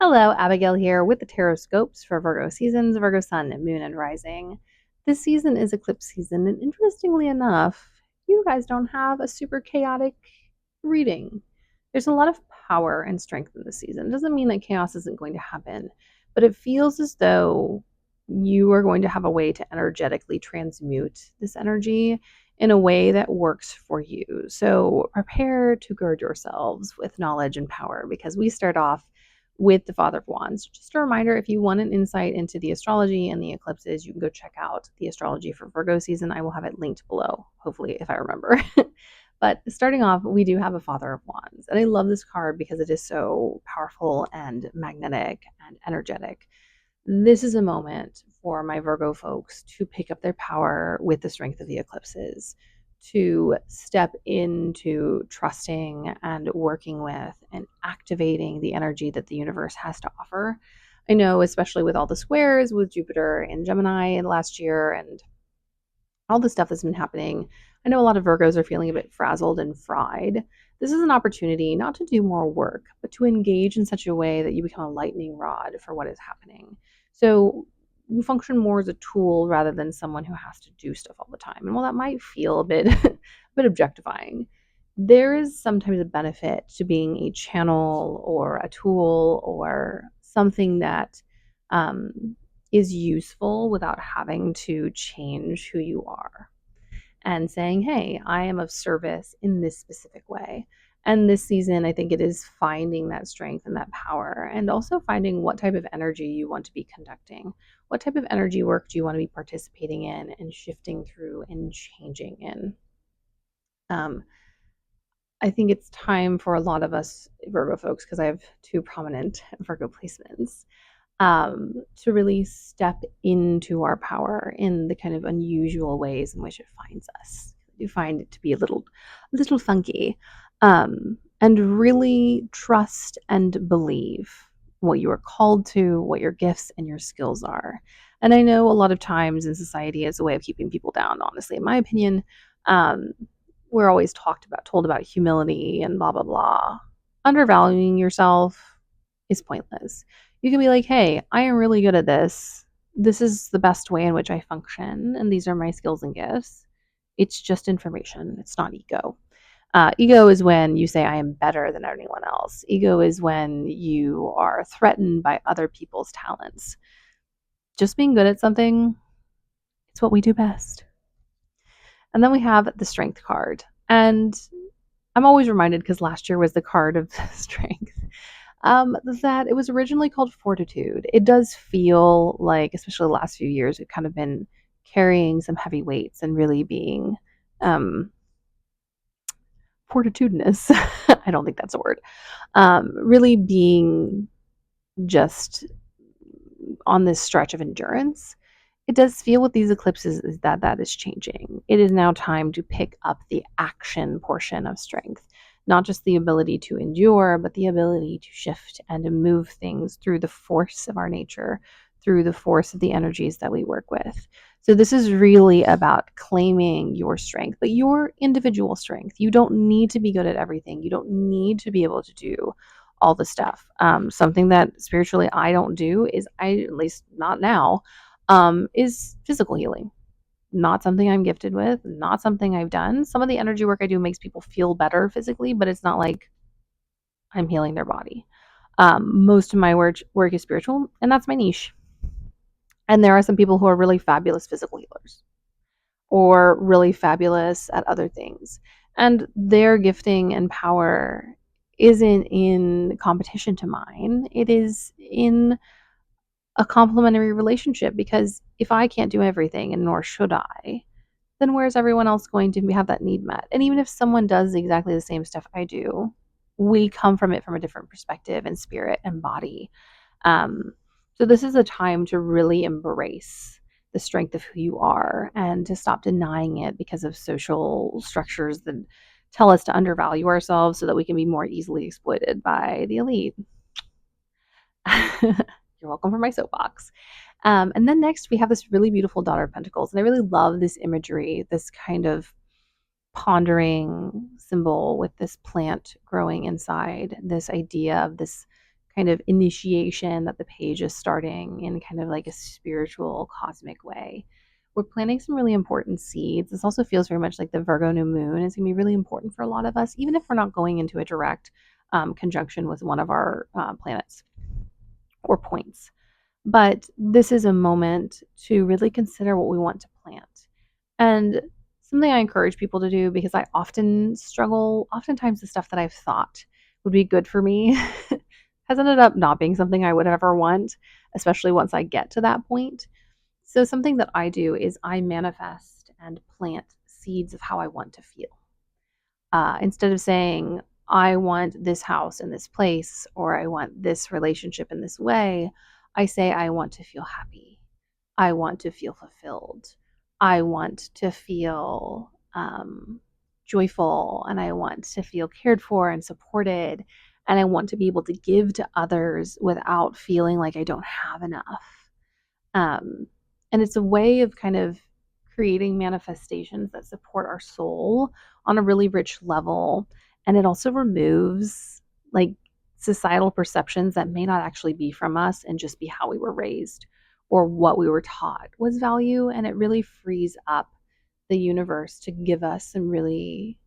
Hello, Abigail here with the Tarotscopes for Virgo seasons, Virgo sun, moon, and rising. This season is eclipse season, and interestingly enough, you guys don't have a super chaotic reading. There's a lot of power and strength in this season. It doesn't mean that chaos isn't going to happen, but it feels as though you are going to have a way to energetically transmute this energy in a way that works for you. So prepare to gird yourselves with knowledge and power because we start off with the Father of Wands. Just a reminder, if you want an insight into the astrology and the eclipses, you can go check out the astrology for Virgo season. I will have it linked below, hopefully, if I remember. But starting off, we do have a Father of Wands. And I love this card because it is so powerful and magnetic and energetic. This is a moment for my Virgo folks to pick up their power with the strength of the eclipses, to step into trusting and working with and activating the energy that the universe has to offer. I know, especially with all the squares with Jupiter and Gemini last year and all the stuff that's been happening, I know a lot of Virgos are feeling a bit frazzled and fried. This is an opportunity not to do more work, but to engage in such a way that you become a lightning rod for what is happening. So you function more as a tool rather than someone who has to do stuff all the time. And while that might feel a bit a bit objectifying, there is sometimes a benefit to being a channel or a tool or something that is useful without having to change who you are and saying, hey, I am of service in this specific way. And this season, I think it is finding that strength and that power, and also finding what type of energy you want to be conducting. What type of energy work do you want to be participating in and shifting through and changing in? I think it's time for a lot of us Virgo folks, because I have two prominent Virgo placements, to really step into our power in the kind of unusual ways in which it finds us. You find it to be a little funky, and really trust and believe what you are called to, what your gifts and your skills are. And I know a lot of times in society as a way of keeping people down. Honestly, in my opinion, um, we're always told about humility and blah blah blah. Undervaluing yourself is pointless. You can be like, hey, I am really good at this. This is the best way in which I function, and these are my skills and gifts. It's just information. It's not ego. Ego is when you say, I am better than anyone else. Ego is when you are threatened by other people's talents. Just being good at something, it's what we do best. And then we have the strength card. And I'm always reminded, because last year was the card of strength, that it was originally called fortitude. It does feel like, especially the last few years, we've kind of been carrying some heavy weights and really being fortitudinous. I don't think that's a word. Really being just on this stretch of endurance. It does feel with these eclipses is that is changing. It is now time to pick up the action portion of strength, not just the ability to endure, but the ability to shift and to move things through the force of our nature, through the force of the energies that we work with. So this is really about claiming your strength, but your individual strength. You don't need to be good at everything. You don't need to be able to do all the stuff. Something that spiritually I don't do is, at least not now, is physical healing. Not something I'm gifted with, not something I've done. Some of the energy work I do makes people feel better physically, but it's not like I'm healing their body. Most of my work is spiritual, and that's my niche. And there are some people who are really fabulous physical healers or really fabulous at other things. And their gifting and power isn't in competition to mine. It is in a complementary relationship, because if I can't do everything, and nor should I, then where's everyone else going to have that need met? And even if someone does exactly the same stuff I do, we come from it from a different perspective and spirit and body. So this is a time to really embrace the strength of who you are and to stop denying it because of social structures that tell us to undervalue ourselves so that we can be more easily exploited by the elite. You're welcome for my soapbox. And then next we have this really beautiful Daughter of Pentacles. And I really love this imagery, this kind of pondering symbol with this plant growing inside, this idea of this kind of initiation that the page is starting in kind of like a spiritual, cosmic way. We're planting some really important seeds. This also feels very much like the Virgo new moon is going to be really important for a lot of us, even if we're not going into a direct conjunction with one of our planets or points. But this is a moment to really consider what we want to plant. And something I encourage people to do, because I often struggle, oftentimes the stuff that I've thought would be good for me has ended up not being something I would ever want, especially once I get to that point. So, something that I do is I manifest and plant seeds of how I want to feel. Instead of saying, I want this house in this place, or I want this relationship in this way, I say, I want to feel happy. I want to feel fulfilled. I want to feel joyful, and I want to feel cared for and supported. And I want to be able to give to others without feeling like I don't have enough. Um, and it's a way of kind of creating manifestations that support our soul on a really rich level. And it also removes like societal perceptions that may not actually be from us and just be how we were raised or what we were taught was value. And it really frees up the universe to give us some really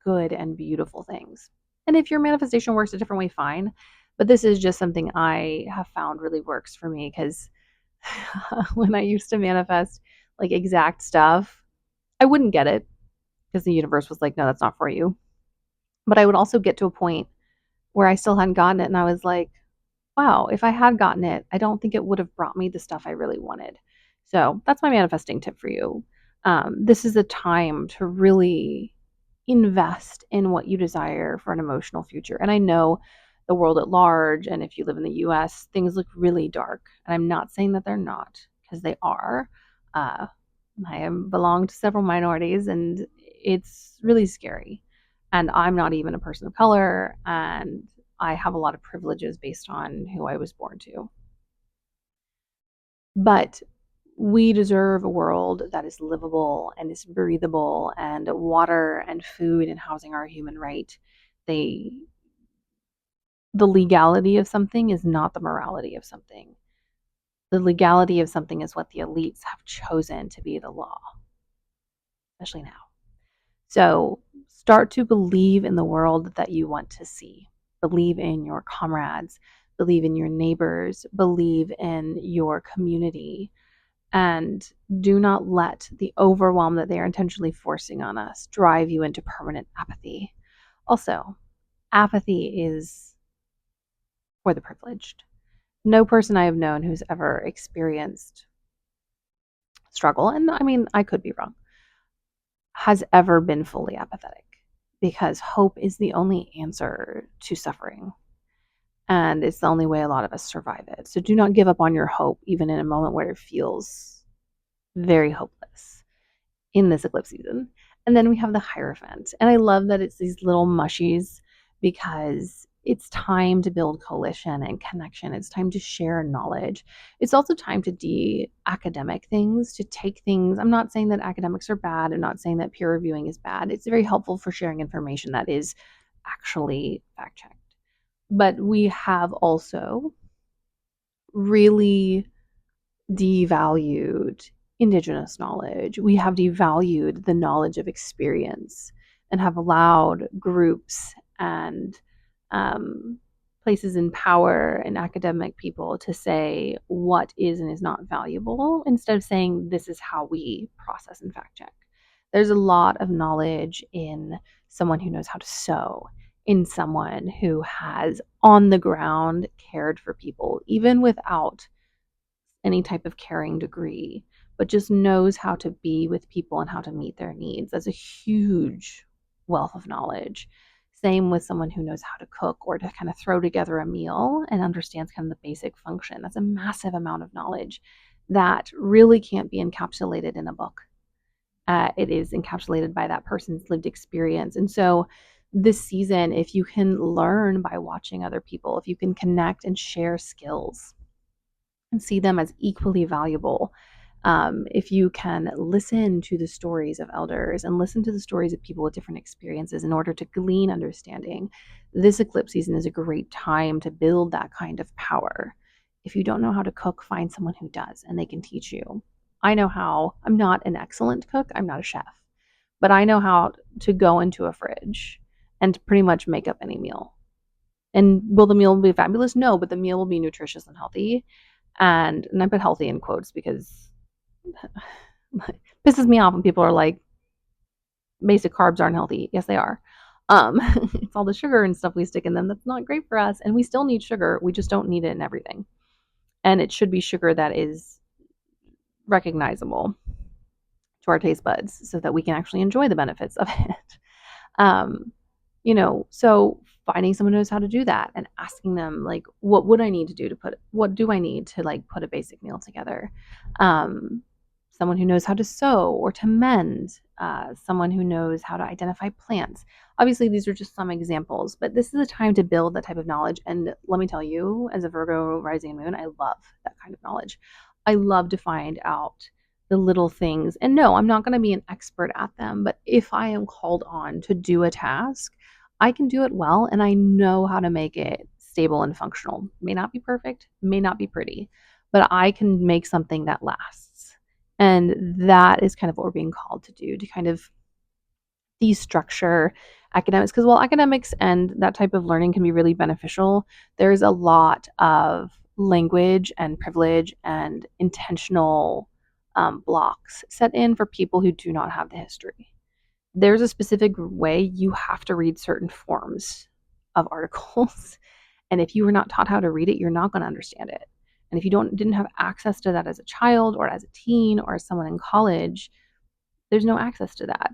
good and beautiful things. And if your manifestation works a different way, fine. But this is just something I have found really works for me because when I used to manifest like exact stuff, I wouldn't get it because the universe was like, no, that's not for you. But I would also get to a point where I still hadn't gotten it. And I was like, wow, if I had gotten it, I don't think it would have brought me the stuff I really wanted. So that's my manifesting tip for you. This is a time to really invest in what you desire for an emotional future. And I know the world at large, and if you live in the US, things look really dark. And I'm not saying that they're not, because they are. Uh, belong to several minorities, and it's really scary. And I'm not even a person of color, and I have a lot of privileges based on who I was born to. But we deserve a world that is livable and is breathable, and water and food and housing are a human right. They the legality of something is not the morality of something. The legality of something is what the elites have chosen to be the law, especially now. So start to believe in the world that you want to see. Believe in your comrades, believe in your neighbors, believe in your community, and do not let the overwhelm that they are intentionally forcing on us drive you into permanent apathy. Also, apathy is for the privileged. No person I have known who's ever experienced struggle, and I mean, I could be wrong, has ever been fully apathetic because hope is the only answer to suffering. And it's the only way a lot of us survive it. So do not give up on your hope, even in a moment where it feels very hopeless in this eclipse season. And then we have the Hierophant. And I love that it's these little mushies because it's time to build coalition and connection. It's time to share knowledge. It's also time to de-academic things, to take things. I'm not saying that academics are bad. I'm not saying that peer reviewing is bad. It's very helpful for sharing information that is actually fact checked. But we have also really devalued indigenous knowledge. We have devalued the knowledge of experience and have allowed groups and places in power and academic people to say what is and is not valuable instead of saying this is how we process and fact check. There's a lot of knowledge in someone who knows how to sew, in someone who has on the ground cared for people, even without any type of caring degree, but just knows how to be with people and how to meet their needs. That's a huge wealth of knowledge. Same with someone who knows how to cook or to kind of throw together a meal and understands kind of the basic function. That's a massive amount of knowledge that really can't be encapsulated in a book. It is encapsulated by that person's lived experience. And so this season, if you can learn by watching other people, if you can connect and share skills, and see them as equally valuable If you can listen to the stories of elders and listen to the stories of people with different experiences in order to glean understanding, this eclipse season is a great time to build that kind of power. If you don't know how to cook, find someone who does and they can teach you. I know how. I'm not an excellent cook, I'm not a chef, but I know how to go into a fridge and pretty much make up any meal. And will the meal be fabulous? No, but the meal will be nutritious and healthy. And I put healthy in quotes because it pisses me off when people are like, basic carbs aren't healthy. Yes, they are. Um, it's all the sugar and stuff we stick in them that's not great for us. And we still need sugar. We just don't need it in everything. And it should be sugar that is recognizable to our taste buds so that we can actually enjoy the benefits of it. Um, so finding someone who knows how to do that and asking them like, what would I need to do to what do I need to like put a basic meal together? Um, Someone who knows how to sew or to mend, someone who knows how to identify plants. Obviously, these are just some examples, but this is a time to build that type of knowledge. And let me tell you, as a Virgo rising and moon, I love that kind of knowledge. I love to find out the little things. And no, I'm not going to be an expert at them, but if I am called on to do a task, I can do it well and I know how to make it stable and functional. May not be perfect, may not be pretty, but I can make something that lasts. And that is kind of what we're being called to do, to kind of destructure academics. Because while academics and that type of learning can be really beneficial, there's a lot of language and privilege and intentional blocks set in for people who do not have the history. There's a specific way you have to read certain forms of articles. And if you were not taught how to read it, you're not going to understand it. And if you didn't have access to that as a child or as a teen or as someone in college, there's no access to that.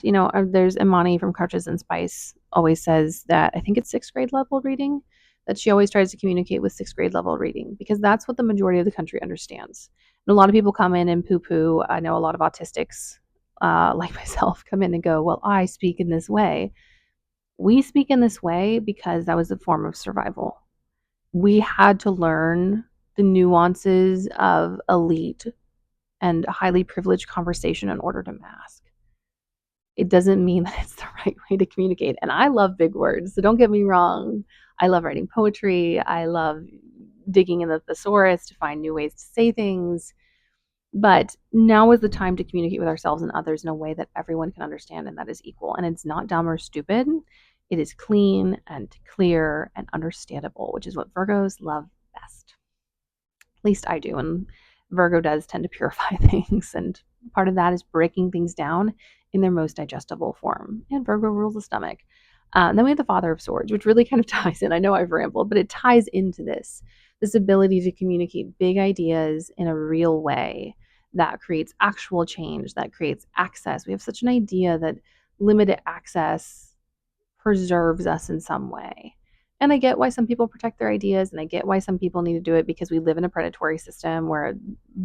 There's Imani from Crutches and Spice always says that I think it's sixth grade level reading, that she always tries to communicate with sixth grade level reading because that's what the majority of the country understands. And a lot of people come in and poo poo. I know a lot of autistics, like myself, come in and go, well, I speak in this way. We speak in this way because that was a form of survival. We had to learn the nuances of elite and highly privileged conversation in order to mask. It doesn't mean that it's the right way to communicate. And I love big words, so don't get me wrong. I love writing poetry. I love digging in the thesaurus to find new ways to say things. But now is the time to communicate with ourselves and others in a way that everyone can understand and that is equal. And it's not dumb or stupid. It is clean and clear and understandable, which is what Virgos love best. At least I do. And Virgo does tend to purify things. And part of that is breaking things down in their most digestible form. And Virgo rules the stomach. Then we have the Father of Swords, which really kind of ties in. I know I've rambled, but it ties into this ability to communicate big ideas in a real way that creates actual change, that creates access. We have such an idea that limited access preserves us in some way. And I get why some people protect their ideas, and I get why some people need to do it because we live in a predatory system where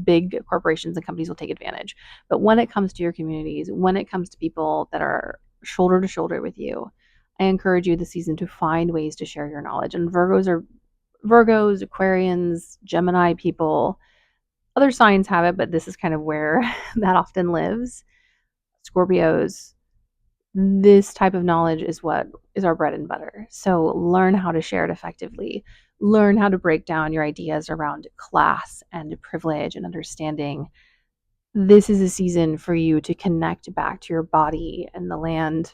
big corporations and companies will take advantage. But when it comes to your communities, when it comes to people that are shoulder to shoulder with you, I encourage you this season to find ways to share your knowledge. And Virgos, Aquarians, Gemini people, other signs have it, but this is kind of where that often lives. Scorpios, this type of knowledge is what is our bread and butter. So learn how to share it effectively. Learn how to break down your ideas around class and privilege and understanding. This is a season for you to connect back to your body and the land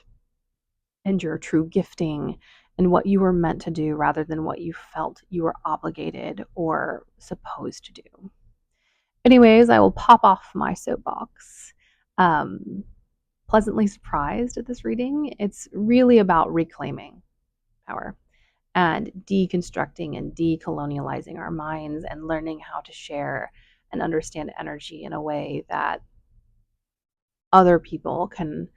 and your true gifting and what you were meant to do rather than what you felt you were obligated or supposed to do. Anyways, I will pop off my soapbox. Pleasantly surprised at this reading. It's really about reclaiming power and deconstructing and decolonializing our minds and learning how to share and understand energy in a way that other people can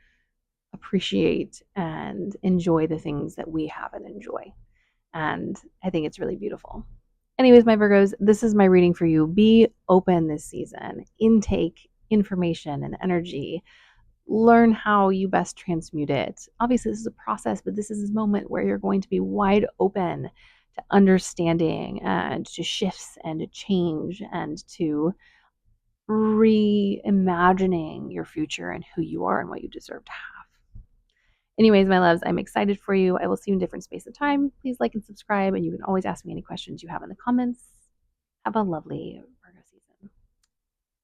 appreciate and enjoy the things that we have and enjoy. And I think it's really beautiful. Anyways, my Virgos, this is my reading for you. Be open this season. Intake information and energy. Learn how you best transmute it. Obviously, this is a process, but this is a moment where you're going to be wide open to understanding and to shifts and to change and to reimagining your future and who you are and what you deserve to have. Anyways, my loves, I'm excited for you. I will see you in different space of time. Please like and subscribe, and you can always ask me any questions you have in the comments. Have a lovely